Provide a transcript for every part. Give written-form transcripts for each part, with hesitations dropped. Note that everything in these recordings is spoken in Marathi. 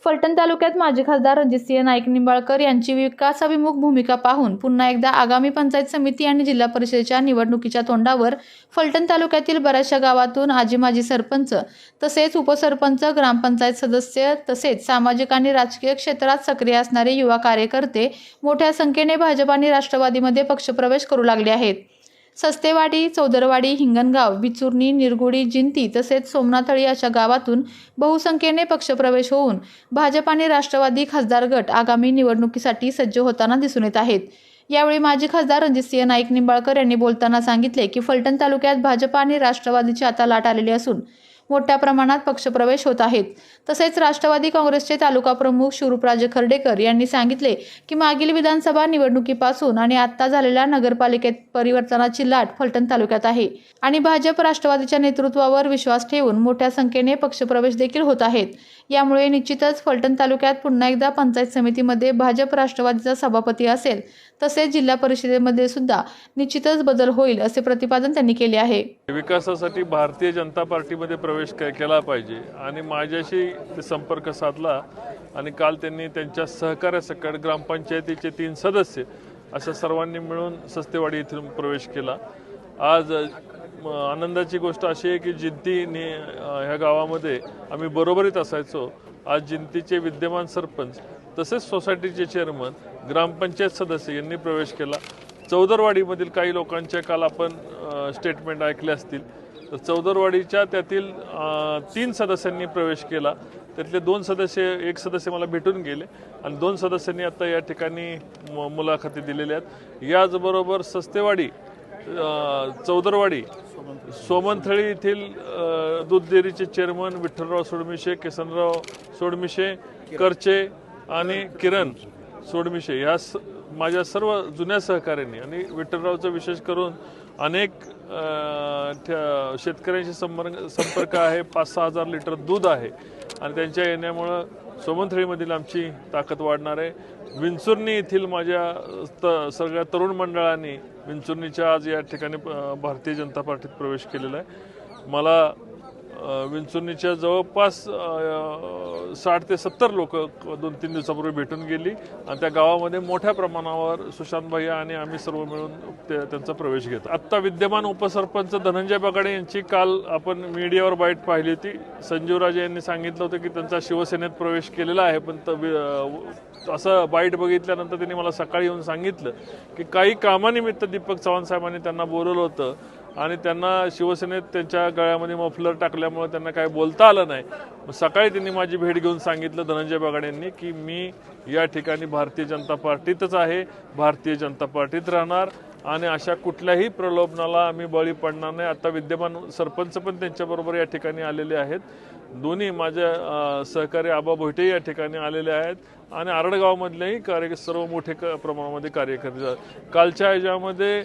फलटण तालुक्यात माजी खासदार रणजितसिंह नाईक निंबाळकर यांची विकासाभिमुख भूमिका पाहून पुन्हा एकदा आगामी पंचायत समिती आणि जिल्हा परिषदेच्या निवडणुकीच्या तोंडावर फलटण तालुक्यातील बऱ्याचशा गावातून आजी-माजी सरपंच तसेच उपसरपंच, ग्रामपंचायत सदस्य तसेच सामाजिक आणि राजकीय क्षेत्रात सक्रिय असणारे युवा कार्यकर्ते मोठ्या संख्येने भाजप आणि राष्ट्रवादीमध्ये पक्षप्रवेश करू लागले आहेत। सस्तेवाडी, चौदरवाडी, हिंगणगाव, बिचुर्णी, निरगुडी, जिंती तसेच सोमनाथळी अशा गावातून बहुसंख्येने पक्षप्रवेश होऊन भाजप आणि राष्ट्रवादी खासदार गट आगामी निवडणुकीसाठी सज्ज होताना दिसून येत आहेत। यावेळी माजी खासदार रणजितसिंह नाईक निंबाळकर यांनी बोलताना सांगितले की फलटण तालुक्यात भाजप आणि राष्ट्रवादीची आता लाट आलेली असून मोठ्या प्रमाणात पक्षप्रवेश होत आहेत। तसेच राष्ट्रवादी काँग्रेसचे तालुका प्रमुख शिवरूपराजे खर्डेकर यांनी सांगितले की मागील विधानसभा निवडणुकीपासून आणि आता झालेल्या नगरपालिकेत परिवर्तनाची लाट फलटण तालुक्यात आहे आणि भाजप राष्ट्रवादीच्या नेतृत्वावर विश्वास ठेवून मोठ्या संख्येने पक्षप्रवेश देखील होत आहेत। यामुळे निश्चितच फलटण तालुक्यात पुन्हा एकदा पंचायत समितीमध्ये भाजप राष्ट्रवादीचा सभापती असेल तसेच जिल्हा परिषदेमध्ये सुद्धा निश्चितच बदल होईल असे प्रतिपादन त्यांनी केले आहे। विकासासाठी भारतीय जनता पार्टीमध्ये प्रवेश केला पाहिजे आणि माझ्याशी संपर्क साधला आणि काल त्यांनी त्यांच्या सहकार्यासकट ग्रामपंचायतीचे 3 सदस्य अशा सर्वांनी मिळून सस्तेवाडी येथून प्रवेश केला। आज आनंदाची गोष्ट अशी आहे की जिंती ह्या गावामध्ये आम्ही बरोबरीत असायचो। आज जिंतीचे विद्यमान सरपंच तसेच सोसायटीचे चेअरमन, ग्रामपंचायत सदस्य यांनी प्रवेश केला। चौदरवाडीमधील काही लोकांच्या काल आपण स्टेटमेंट ऐकले असतील, तर चौदरवाडीच्या त्यातील 3 सदस्यांनी प्रवेश केला। त्यातले 2 सदस्य, एक सदस्य मला भेटून गेले आणि 2 सदस्यांनी आता या ठिकाणी मुलाखती दिलेल्या आहेत। याचबरोबर सस्तेवाडी, चौदरवाडी, सोमनथळी येथील दूध डेअरीचे चेअरमन विठ्ठलराव सोडमिशे, किसनराव सोडमिशे, करचे आणि किरण सोडमिशे ह्या माझ्या सर्व जुन्या सहकाऱ्यांनी आणि विठ्ठलरावचं विशेष करून अनेक शेतकऱ्यांशी संपर्क आहे। 5-6 हजार लिटर दूध आहे आणि त्यांच्या येण्यामुळं सोमनथळीमधील आमची ताकद वाढणार आहे। विंचुर्णी येथील माझ्या सगळ्या तरुण मंडळांनी विंचुर्णीच्या आज या ठिकाणी भारतीय जनता पार्टीत प्रवेश केलेला आहे। मला विंचुर्णीच्या जवळपास 60 ते 70 लोक 2-3 दिवसापूर्वी भेटून गेली आणि त्या गावामध्ये मोठ्या प्रमाणावर सुशांत भैया आणि आम्ही सर्व मिळून त्यांचा प्रवेश घेतो। आत्ता विद्यमान उपसरपंच धनंजय बगाडे यांची काल आपण मीडियावर बाईट पाहिली होती। संजीवराजे यांनी सांगितलं होतं की त्यांचा शिवसेनेत प्रवेश केलेला आहे, पण असं बाईट बघितल्यानंतर त्यांनी मला सकाळी येऊन सांगितलं की काही कामानिमित्त दीपक चव्हाण साहेबांनी त्यांना बोलवलं होतं आणि त्यांना शिवसेनेत त्यांच्या गळ्यामध्ये मफलर टाकल्यामुळे त्यांना काय बोलता आलं नाही। सकाळी त्यांनी माझी भेट घेऊन सांगितलं धनंजय बगाडे यांनी की मी या ठिकाणी भारतीय जनता पार्टीतच आहे, भारतीय जनता पार्टीत राहणार आणि अशा कुठल्याही प्रलोभनाला आम्ही बळी पडणार नाही। आता विद्यमान सरपंच पण त्यांच्याबरोबर या ठिकाणी आलेले आहेत। दोन्ही माझ्या सहकारी आबा भोईटे या ठिकाणी आलेले आहेत आणि आरडगावमधलेही सर्व मोठे प्रमाणामध्ये कार्यकर्ते। कालच्या ह्याच्यामध्ये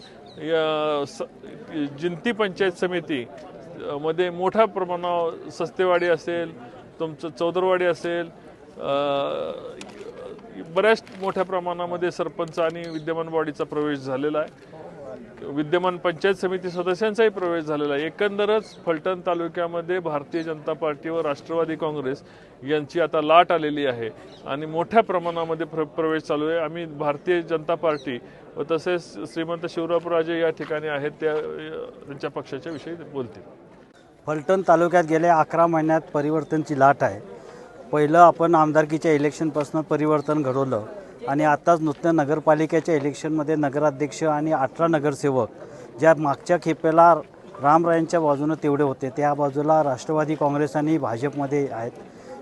जिंती पंचायत समिती मध्ये मोठ्या प्रमाणावर सस्तेवाडी असेल, तुमचं चौदरवाडी असेल, बऱ्याच मोठ्या प्रमाणामध्ये सरपंच आणि विद्यमान बॉडीचा प्रवेश झालेला आहे। विद्यमान पंचायत समिती सदस्यांचाही प्रवेश झालेला आहे। एकंदरच फलटण तालुक्यामध्ये भारतीय जनता पार्टी व राष्ट्रवादी काँग्रेस यांची आता लाट आलेली आहे आणि मोठ्या प्रमाणामध्ये प्रवेश चालू आहे। आम्ही भारतीय जनता पार्टी व तसेच श्रीमंत शिवरूपराजे या ठिकाणी आहेत, त्यांच्या पक्षाच्या विषयी बोलतील। फलटण तालुक्यात गेल्या 11 महिन्यात परिवर्तनची लाट आहे। पहिलं आपण आमदारकीच्या इलेक्शनपासून परिवर्तन घडवलं आणि आताच नुसतं नगरपालिकेच्या इलेक्शनमध्ये नगराध्यक्ष आणि 18 नगरसेवक ज्या मागच्या खेपेला रामरायांच्या बाजूनं तेवढे होते, त्या बाजूला राष्ट्रवादी काँग्रेस आणि भाजपमध्ये आहेत।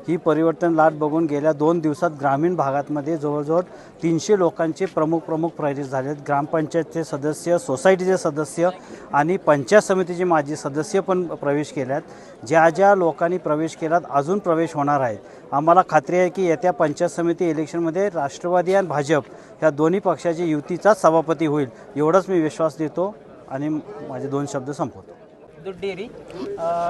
ही परिवर्तन लाट बघून गेल्या 2 दिवसात ग्रामीण भागातमध्ये जवळजवळ 300 लोकांचे प्रमुख प्रवेश झाले आहेत। ग्रामपंचायतचे सदस्य, सोसायटीचे सदस्य आणि पंचायत समितीचे माजी सदस्य पण प्रवेश केल्यात। ज्या लोकांनी प्रवेश केलात अजून प्रवेश होणार आहेत। आम्हाला खात्री आहे की येत्या पंचायत समिती इलेक्शनमध्ये राष्ट्रवादी आणि भाजप या दोन्ही पक्षाची युतीचाच सभापती होईल, एवढंच मी विश्वास देतो आणि माझे 2 शब्द संपवतो। दूध डेअरी,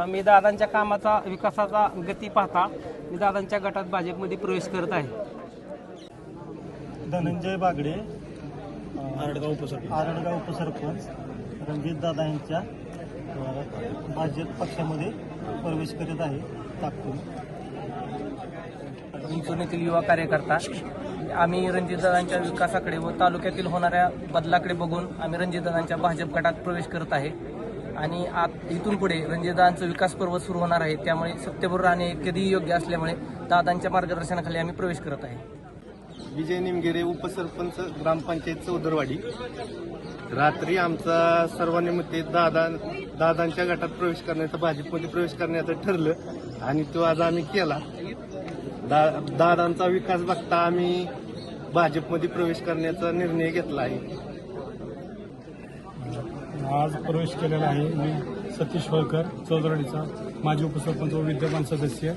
मी दादांच्या कामाचा विकासाचा गती पाहता मी दादांच्या गटात भाजपमध्ये प्रवेश करत आहे। धनंजय बागडे, आरडगाव उपसरपंच, रणजित दादा यांच्या भाजप पक्षामध्ये प्रवेश करत आहे। विंचुर्णीतील युवा कार्यकर्ता. आम्ही रणजितदादांच्या विकासाकडे व तालुक्यातील होणाऱ्या बदलाकडे बघून आम्ही रणजितदादांच्या भाजप गटात प्रवेश करत आहे आणि इथून पुढे रणजितदादांचं विकास पर्व सुरू होणार आहे. त्यामुळे सत्यबरोबर राहणे कधीही योग्य असल्यामुळे दादांच्या मार्गदर्शनाखाली आम्ही प्रवेश करत आहे. विजय निमगिरे, उपसरपंच, ग्रामपंचायत चौदरवाडी. रात्री आमचा सर्वांनुमते दादांच्या गटात प्रवेश करण्याचा, भाजपमध्ये प्रवेश करण्याचं ठरलं आणि तो आज आम्ही केला. दादांचा विकास बघता आम्ही भाजपमध्ये प्रवेश करण्याचा निर्णय घेतला आहे. आज प्रवेश केलेला आहे. मी सतीश होळकर, चौदरवाडीचा माजी उपसरपंच व विद्यमान सदस्य,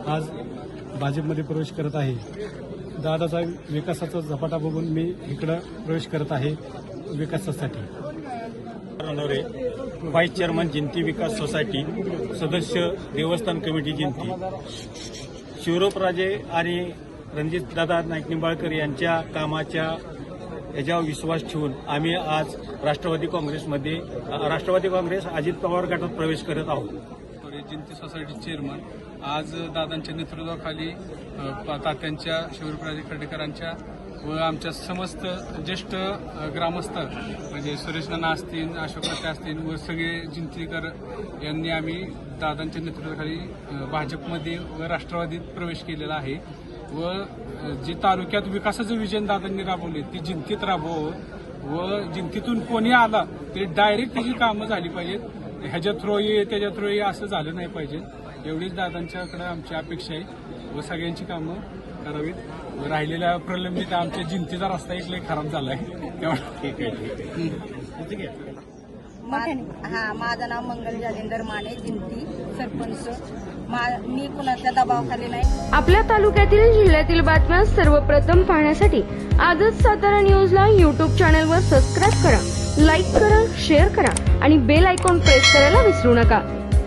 आज भाजपमध्ये प्रवेश करत आहे. दादाचा विकासाचा झपाटा बघून मी इकडं प्रवेश करत आहे विकासासाठी. रणोरे, व्हाईस चेअरमन जिंती विकास सोसायटी, सदस्य देवस्थान कमिटी जिंती. शिवरूपराजे आणि रणजितदादा नाईक निंबाळकर यांच्या कामाच्या याच्यावर विश्वास ठेवून आम्ही आज राष्ट्रवादी काँग्रेस अजित पवार गटात प्रवेश करत आहोत. जिंती सोसायटी चेअरमन आज दादांच्या नेतृत्वाखाली तात्यांच्या, शिवरूपराजे खर्डेकरांच्या व आमच्या समस्त ज्येष्ठ ग्रामस्थ म्हणजे सुरेश नाना असतील, अशोक राते असतील व सगळे जिंतीकर यांनी आम्ही दादांच्या नेतृत्वाखाली भाजपमध्ये व राष्ट्रवादीत प्रवेश केलेला आहे व जे तालुक्यात विकासाचं विजन दादांनी राबवले ती जिंतीत राबवावं व जिंतीतून कोणी आला तरी डायरेक्ट त्याची कामं झाली पाहिजेत. ह्याच्या थ्रो ये त्याच्या थ्रो ये असं झालं नाही पाहिजे. एवढीच दादांच्याकडे आमची अपेक्षा आहे व सगळ्यांची कामं करावीत. राहिलेल्या प्रलंबित आमच्या जिंतीचा रस्ता एक लय खराब झाला आहे. ठीक आहे. माझं नाव मंगल जालिंदर माने, जिंती सरपंच. मी कुणाच्या दबावाखाली नाही. आपल्या तालुक्यातील जिल्ह्यातील बातम्या सर्वप्रथम पाहण्यासाठी आजच सातारा न्यूजला यूट्यूब चॅनलवर सबस्क्राईब करा, लाईक करा, शेअर करा आणि बेल आयकॉन प्रेस करायला विसरू नका.